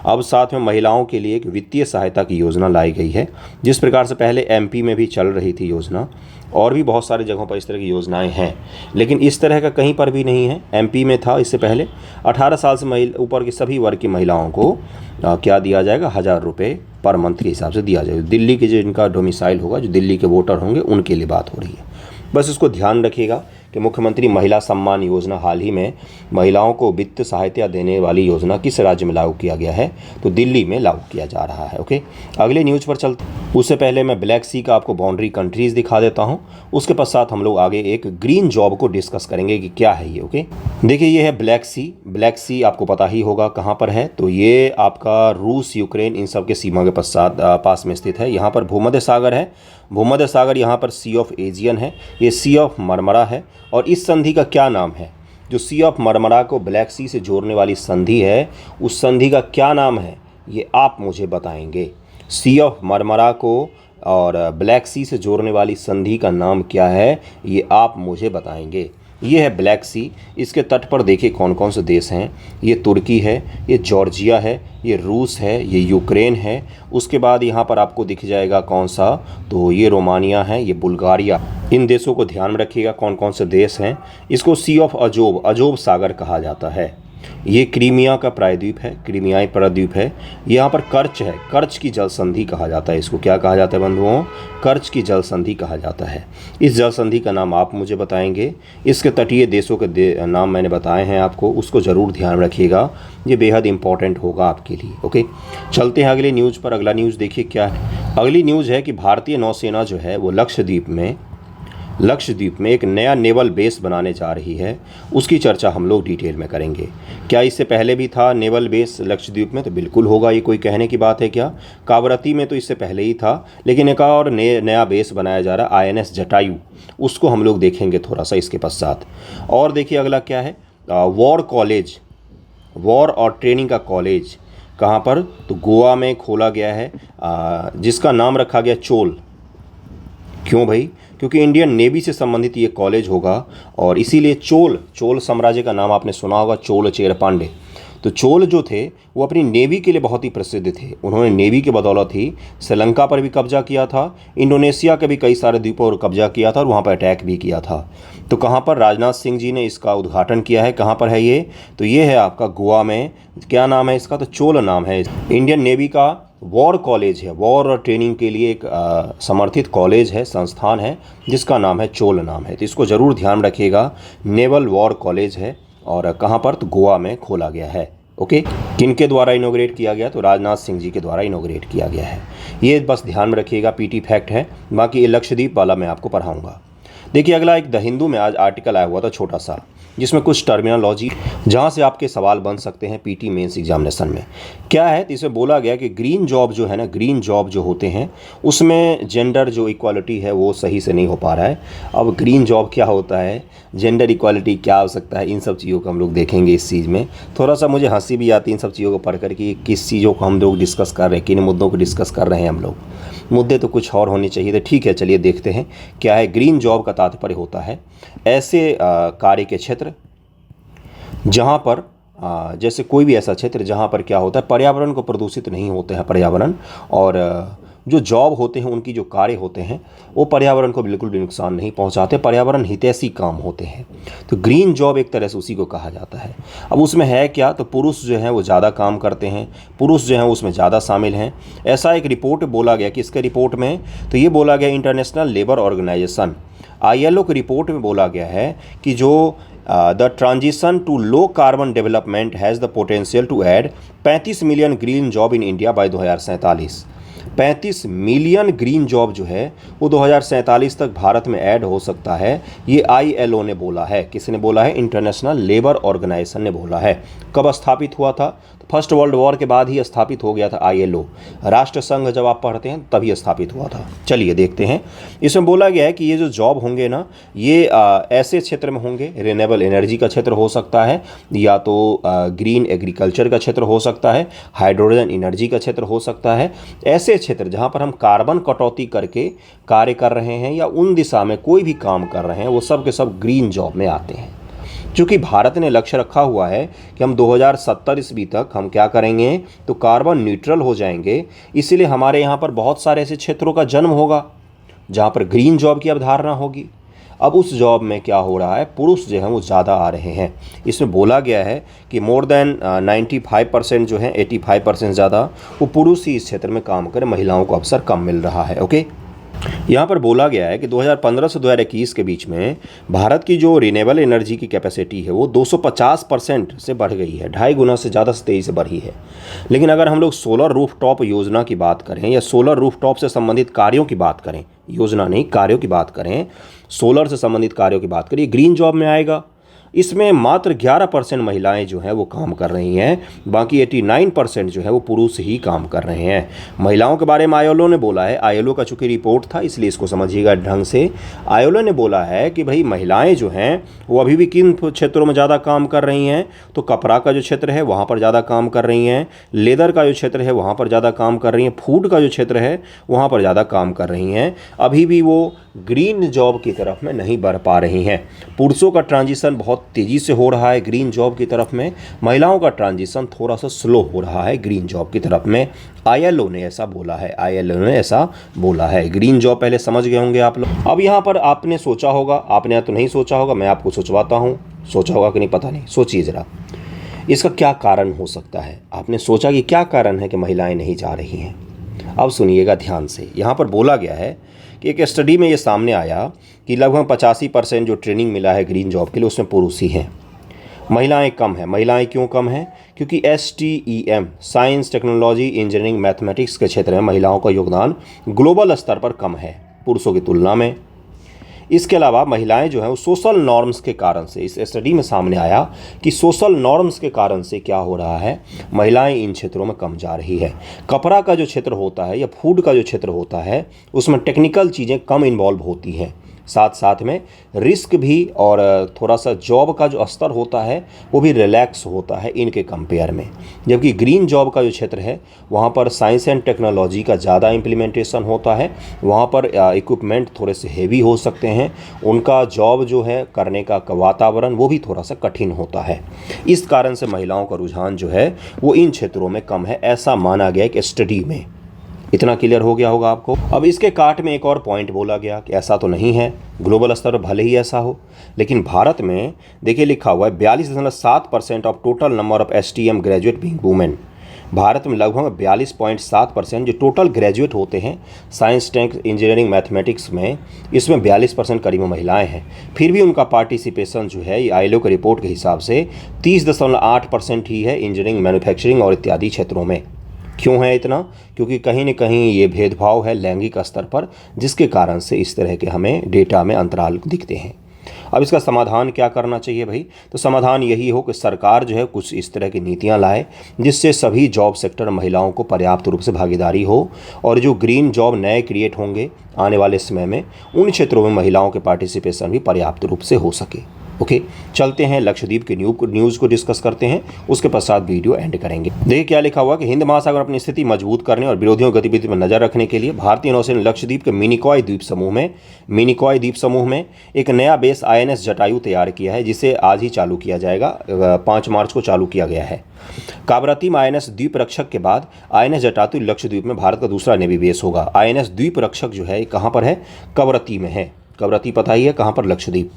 अब साथ में महिलाओं के लिए एक वित्तीय सहायता की योजना लाई गई है, जिस प्रकार से पहले एमपी में भी चल रही थी योजना, और भी बहुत सारी जगहों पर इस तरह की योजनाएं हैं, लेकिन इस तरह का कहीं पर भी नहीं है। एमपी में था इससे पहले 18 साल से ऊपर की सभी वर्ग की महिलाओं को क्या दिया जाएगा, 1,000 रुपये पर मंथ के हिसाब से दिया जाएगा। दिल्ली के जो इनका डोमिसाइल होगा, जो दिल्ली के वोटर होंगे, उनके लिए बात हो रही है। बस इसको ध्यान रखिएगा कि मुख्यमंत्री महिला सम्मान योजना हाल ही में महिलाओं को वित्त सहायता देने वाली योजना किस राज्य में लागू किया गया है, तो दिल्ली में लागू किया जा रहा है। ओके, अगले न्यूज़ पर चलते। उससे पहले मैं ब्लैक सी का आपको बाउंड्री कंट्रीज़ दिखा देता हूं, उसके पश्चात हम लोग आगे एक ग्रीन जॉब को डिस्कस करेंगे कि क्या है ये। ओके, देखिए ये है ब्लैक सी। ब्लैक सी आपको पता ही होगा कहाँ पर है, तो ये आपका रूस, यूक्रेन, इन सब के सीमा के पश्चात पास में स्थित है। यहाँ पर भूमध्य सागर है, भूमध्य सागर यहाँ पर सी ऑफ एजियन है, ये सी ऑफ मरमरा है। और इस संधि का क्या नाम है, जो सी ऑफ मरमरा को ब्लैक सी से जोड़ने वाली संधि है, उस संधि का क्या नाम है, ये आप मुझे बताएंगे। सी ऑफ मरमरा को और ब्लैक सी से जोड़ने वाली संधि का नाम क्या है, ये आप मुझे बताएंगे। ये है ब्लैक सी। इसके तट पर देखिए कौन कौन से देश हैं। ये तुर्की है, ये जॉर्जिया है, ये रूस है, ये यूक्रेन है। उसके बाद यहाँ पर आपको दिख जाएगा कौन सा, तो ये रोमानिया है, ये बुल्गारिया। इन देशों को ध्यान में रखिएगा कौन कौन से देश हैं। इसको सी ऑफ अजोब, अजोब सागर कहा जाता है। ये क्रीमिया का प्रायद्वीप है, क्रीमियाई प्रायद्वीप है। यहाँ पर कर्च है, कर्च की जल संधि कहा जाता है। इसको क्या कहा जाता है बंधुओं, कर्च की जल संधि कहा जाता है। इस जल संधि का नाम आप मुझे बताएंगे। इसके तटीय देशों के नाम मैंने बताए हैं आपको, उसको ज़रूर ध्यान रखिएगा, ये बेहद इंपॉर्टेंट होगा आपके लिए। ओके, चलते हैं अगले न्यूज़ पर। अगला न्यूज़ देखिए क्या है। अगली न्यूज़ है कि भारतीय नौसेना जो है वो लक्षद्वीप में एक नया नेवल बेस बनाने जा रही है। उसकी चर्चा हम लोग डिटेल में करेंगे। क्या इससे पहले भी था नेवल बेस लक्षद्वीप में, तो बिल्कुल होगा, ये कोई कहने की बात है क्या। कावरती में तो इससे पहले ही था, लेकिन एक और नया बेस बनाया जा रहा है, INS जटायु, उसको हम लोग देखेंगे थोड़ा सा इसके पश्चात। और देखिए अगला क्या है, वॉर कॉलेज, वॉर और ट्रेनिंग का कॉलेज कहाँ पर, तो गोवा में खोला गया है, जिसका नाम रखा गया चोल। क्यों भाई, क्योंकि इंडियन नेवी से संबंधित ये कॉलेज होगा, और इसीलिए चोल साम्राज्य का नाम आपने सुना होगा, चोल चेर पांडे। तो चोल जो थे वो अपनी नेवी के लिए बहुत ही प्रसिद्ध थे। उन्होंने नेवी के बदौलत ही श्रीलंका पर भी कब्जा किया था, इंडोनेशिया के भी कई सारे द्वीपों पर कब्जा किया था, और वहाँ पर अटैक भी किया था। तो कहाँ पर, राजनाथ सिंह जी ने इसका उद्घाटन किया है। कहाँ पर है ये, तो ये है आपका गोवा में। क्या नाम है इसका, तो चोल नाम है। इंडियन नेवी का वॉर कॉलेज है, वॉर और ट्रेनिंग के लिए एक समर्थित कॉलेज है, संस्थान है, जिसका नाम है चोल नाम है। तो इसको ज़रूर ध्यान रखिएगा, नेवल वॉर कॉलेज है, और कहाँ पर, तो गोवा में खोला गया है। ओके, किनके द्वारा इनोग्रेट किया गया, तो राजनाथ सिंह जी के द्वारा इनोग्रेट किया गया है। ये बस ध्यान में रखिएगा, पीटी फैक्ट है, बाकी ये लक्षद्वीप वाला मैं आपको पढ़ाऊँगा। देखिए अगला एक द हिंदू में आज आर्टिकल आया हुआ था छोटा सा, जिसमें कुछ टर्मिनोलॉजी जहां से आपके सवाल बन सकते हैं पीटी मेंस एग्जामिनेशन में। क्या है, तो इसमें बोला गया कि ग्रीन जॉब जो है ना, ग्रीन जॉब जो होते हैं उसमें जेंडर जो इक्वालिटी है वो सही से नहीं हो पा रहा है। अब ग्रीन जॉब क्या होता है, जेंडर इक्वालिटी क्या हो सकता है, इन सब चीज़ों को हम लोग देखेंगे। इस चीज़ में थोड़ा सा मुझे हंसी भी आती है इन सब चीज़ों को पढ़ कर कि किस चीज़ों को हम लोग डिस्कस कर रहे हैं, किन मुद्दों को डिस्कस कर रहे हैं हम लोग। मुद्दे तो कुछ और होने चाहिए थे। ठीक है, चलिए देखते हैं क्या है। ग्रीन जॉब का तात्पर्य होता है ऐसे कार्य के क्षेत्र जहाँ पर जैसे कोई भी ऐसा क्षेत्र जहाँ पर क्या होता है, पर्यावरण को प्रदूषित नहीं होते हैं पर्यावरण, और जो जॉब होते हैं उनकी जो कार्य होते हैं वो पर्यावरण को बिल्कुल भी नुकसान नहीं पहुंचाते, पर्यावरण हितैषी काम होते हैं। तो ग्रीन जॉब एक तरह से उसी को कहा जाता है। अब उसमें है क्या, तो पुरुष जो हैं वो ज़्यादा काम करते हैं, पुरुष जो हैं उसमें ज़्यादा शामिल हैं। ऐसा एक रिपोर्ट बोला गया कि इसके रिपोर्ट में तो ये बोला गया, इंटरनेशनल लेबर ऑर्गेनाइजेशन ILO की रिपोर्ट में बोला गया है कि जो the transition to low carbon development has the potential to add 35 million green job in India by 2047। 35 million green job जो है वो 2047 तक भारत में ऐड हो सकता है। ये ILO ने बोला है। किसने बोला है, इंटरनेशनल लेबर ऑर्गेनाइजेशन ने बोला है। कब स्थापित हुआ था, फर्स्ट वर्ल्ड वॉर के बाद ही स्थापित हो गया था ILO, राष्ट्र संघ जब आप पढ़ते हैं तभी स्थापित हुआ था। चलिए देखते हैं, इसमें बोला गया है कि ये जो जॉब होंगे ना, ये ऐसे क्षेत्र में होंगे, रिन्यूएबल एनर्जी का क्षेत्र हो सकता है, या तो ग्रीन एग्रीकल्चर का क्षेत्र हो सकता है, हाइड्रोजन एनर्जी का क्षेत्र हो सकता है। ऐसे क्षेत्र जहाँ पर हम कार्बन कटौती करके कार्य कर रहे हैं या उन दिशा में कोई भी काम कर रहे हैं, वो सब के सब ग्रीन जॉब में आते हैं। चूँकि भारत ने लक्ष्य रखा हुआ है कि हम 2070 ईस्वी तक हम क्या करेंगे, तो कार्बन न्यूट्रल हो जाएंगे, इसीलिए हमारे यहाँ पर बहुत सारे ऐसे क्षेत्रों का जन्म होगा जहाँ पर ग्रीन जॉब की अवधारणा होगी। अब उस जॉब में क्या हो रहा है, पुरुष जो हैं वो ज़्यादा आ रहे हैं। इसमें बोला गया है कि मोर देन 95% जो है, 85% ज़्यादा वो पुरुष ही इस क्षेत्र में काम करें, महिलाओं को अवसर कम मिल रहा है। ओके, यहाँ पर बोला गया है कि 2015 से 2021 के बीच में भारत की जो रिन्यूएबल एनर्जी की कैपेसिटी है वो 250% से बढ़ गई है, 2.5 गुना से ज़्यादा तेज़ी से बढ़ी है। लेकिन अगर हम लोग सोलर रूफटॉप योजना की बात करें या सोलर रूफटॉप से संबंधित कार्यों की बात करें, योजना नहीं कार्यों की बात करें, सोलर से संबंधित कार्यों की बात करें, ग्रीन जॉब में आएगा। इसमें मात्र 11% महिलाएं जो हैं वो काम कर रही हैं, बाकी 89% जो है वो पुरुष ही काम कर रहे हैं। महिलाओं के बारे में ILO ने बोला है, ILO का चूँकि रिपोर्ट था इसलिए इसको समझिएगा ढंग से। ILO ने बोला है कि भाई महिलाएं जो हैं वो अभी भी किन क्षेत्रों में ज़्यादा काम कर रही हैं, तो कपड़ा का जो क्षेत्र है वहाँ पर ज़्यादा काम कर रही हैं, लेदर का जो क्षेत्र है वहाँ पर ज़्यादा काम कर रही हैं, फूड का जो क्षेत्र है वहाँ पर ज़्यादा काम कर रही हैं। अभी भी वो ग्रीन जॉब की तरफ में नहीं बढ़ पा रही हैं। पुरुषों का ट्रांजिशन बहुत तेज़ी से हो रहा है ग्रीन जॉब की तरफ में, महिलाओं का ट्रांजिशन थोड़ा सा स्लो हो रहा है ग्रीन जॉब की तरफ में। ILO ने ऐसा बोला है, ILO ने ऐसा बोला है। ग्रीन जॉब पहले समझ गए होंगे आप लोग। अब यहाँ पर आपने सोचा होगा, आपने तो नहीं सोचा होगा, मैं आपको सोचवाता हूँ, सोचा होगा कि नहीं पता नहीं, सोचिए ज़रा इसका क्या कारण हो सकता है। आपने सोचा कि क्या कारण है कि महिलाएं नहीं जा रही हैं। अब सुनिएगा ध्यान से, यहाँ पर बोला गया है कि एक स्टडी में ये सामने आया कि लगभग 85% जो ट्रेनिंग मिला है ग्रीन जॉब के लिए उसमें पुरुष ही हैं, महिलाएं कम हैं। महिलाएं क्यों कम हैं? क्योंकि STEM science technology engineering mathematics के क्षेत्र में महिलाओं का योगदान ग्लोबल स्तर पर कम है पुरुषों की तुलना में। इसके अलावा महिलाएं जो हैं वो सोशल नॉर्म्स के कारण से, इस स्टडी में सामने आया कि सोशल नॉर्म्स के कारण से क्या हो रहा है, महिलाएं इन क्षेत्रों में कम जा रही है। कपड़ा का जो क्षेत्र होता है या फूड का जो क्षेत्र होता है उसमें टेक्निकल चीज़ें कम इन्वॉल्व होती हैं, साथ साथ में रिस्क भी और थोड़ा सा जॉब का जो स्तर होता है वो भी रिलैक्स होता है इनके कंपेयर में। जबकि ग्रीन जॉब का जो क्षेत्र है वहाँ पर साइंस एंड टेक्नोलॉजी का ज़्यादा इम्प्लीमेंटेशन होता है, वहाँ पर इक्विपमेंट थोड़े से हेवी हो सकते हैं, उनका जॉब जो है करने का वातावरण वो भी थोड़ा सा कठिन होता है। इस कारण से महिलाओं का रुझान जो है वो इन क्षेत्रों में कम है, ऐसा माना गया एक स्टडी में। इतना क्लियर हो गया होगा आपको। अब इसके काट में एक और पॉइंट बोला गया कि ऐसा तो नहीं है, ग्लोबल स्तर पर भले ही ऐसा हो, लेकिन भारत में देखिए लिखा हुआ है 42.7% of total number of STM graduate being women. Bharat में लगभग 42.7% जो टोटल ग्रेजुएट होते हैं साइंस टेक इंजीनियरिंग मैथमेटिक्स में, इसमें 42% करीब महिलाएं हैं। फिर भी उनका पार्टिसिपेशन जो है ये ILO के रिपोर्ट के हिसाब से 30.8% ही है इंजीनियरिंग, मैन्युफैक्चरिंग और इत्यादि क्षेत्रों में। क्यों है इतना? क्योंकि कहीं न कहीं ये भेदभाव है लैंगिक स्तर पर, जिसके कारण से इस तरह के हमें डेटा में अंतराल दिखते हैं। अब इसका समाधान क्या करना चाहिए भाई? तो समाधान यही हो कि सरकार जो है कुछ इस तरह की नीतियां लाए जिससे सभी जॉब सेक्टर महिलाओं को पर्याप्त रूप से भागीदारी हो, और जो ग्रीन जॉब नए क्रिएट होंगे आने वाले समय में उन क्षेत्रों में महिलाओं के पार्टिसिपेशन भी पर्याप्त रूप से हो सके। ओके, चलते हैं लक्षद्वीप के न्यूज़ को डिस्कस करते हैं, उसके पश्चात वीडियो एंड करेंगे। देखिए क्या लिखा हुआ कि हिंद महासागर अपनी स्थिति मजबूत करने और विरोधियों की गतिविधि पर नजर रखने के लिए भारतीय नौसेना लक्षद्वीप के मिनिकॉय द्वीप समूह में एक नया बेस INS जटायु तैयार किया है, जिसे आज ही चालू किया जाएगा। 5 मार्च को चालू किया गया है। काबरती में INS द्वीप रक्षक के बाद INS जटायु लक्षद्वीप में भारत का दूसरा नेवी बेस होगा। INS द्वीप रक्षक जो है कहाँ पर है? कवरत्ती में है। कवरत्ती पता ही है कहाँ पर? लक्षद्वीप।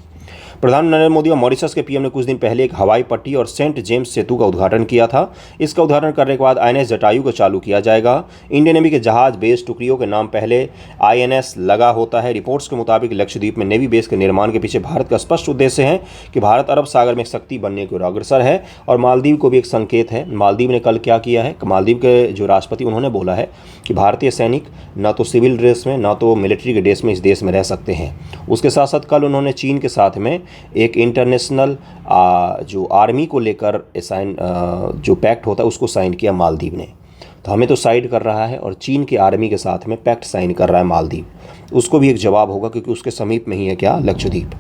प्रधानमंत्री नरेंद्र मोदी और मॉरिशस के PM ने कुछ दिन पहले एक हवाई पट्टी और सेंट जेम्स सेतु का उद्घाटन किया था। इसका उद्घाटन करने के बाद INS जटायु को चालू किया जाएगा। इंडियन नेवी के जहाज बेस टुकड़ियों के नाम पहले INS लगा होता है। रिपोर्ट्स के मुताबिक लक्षद्वीप में नेवी बेस के निर्माण के पीछे भारत का स्पष्ट उद्देश्य है कि भारत अरब सागर में एक शक्ति बनने की ओर अग्रसर है, और मालदीव को भी एक संकेत है। मालदीव ने कल क्या किया है? मालदीव के जो राष्ट्रपति उन्होंने बोला है कि भारतीय सैनिक न तो सिविल ड्रेस में न तो मिलिट्री के ड्रेस में इस देश में रह सकते हैं। उसके साथ साथ कल उन्होंने चीन के साथ में एक इंटरनेशनल जो आर्मी को लेकर जो पैक्ट होता है उसको साइन किया मालदीव ने। तो हमें तो साइड कर रहा है और चीन की आर्मी के साथ में पैक्ट साइन कर रहा है मालदीव। उसको भी एक जवाब होगा क्योंकि उसके समीप में ही है क्या, लक्षद्वीप।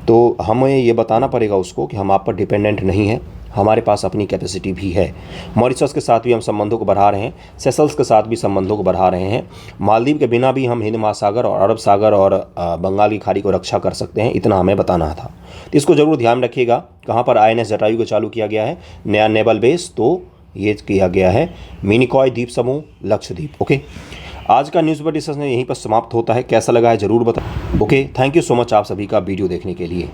तो हमें ये बताना पड़ेगा उसको कि हम आप पर डिपेंडेंट नहीं हैं, हमारे पास अपनी कैपेसिटी भी है। मॉरिशस के साथ भी हम संबंधों को बढ़ा रहे हैं, सेशल्स के साथ भी संबंधों को बढ़ा रहे हैं। मालदीव के बिना भी हम हिंद महासागर और अरब सागर और बंगाल की खाड़ी को रक्षा कर सकते हैं, इतना हमें बताना था। तो इसको ज़रूर ध्यान रखिएगा। कहाँ पर INS जटायु को चालू किया गया है, नया नेवल बेस, तो ये किया गया है मिनिकॉय द्वीप समूह, लक्षद्वीप। ओके, आज का न्यूज़पेपर डिस्कशन यहीं पर समाप्त होता है। कैसा लगा है ज़रूर बताएं। Okay, thank you so much आप सभी का वीडियो देखने के लिए।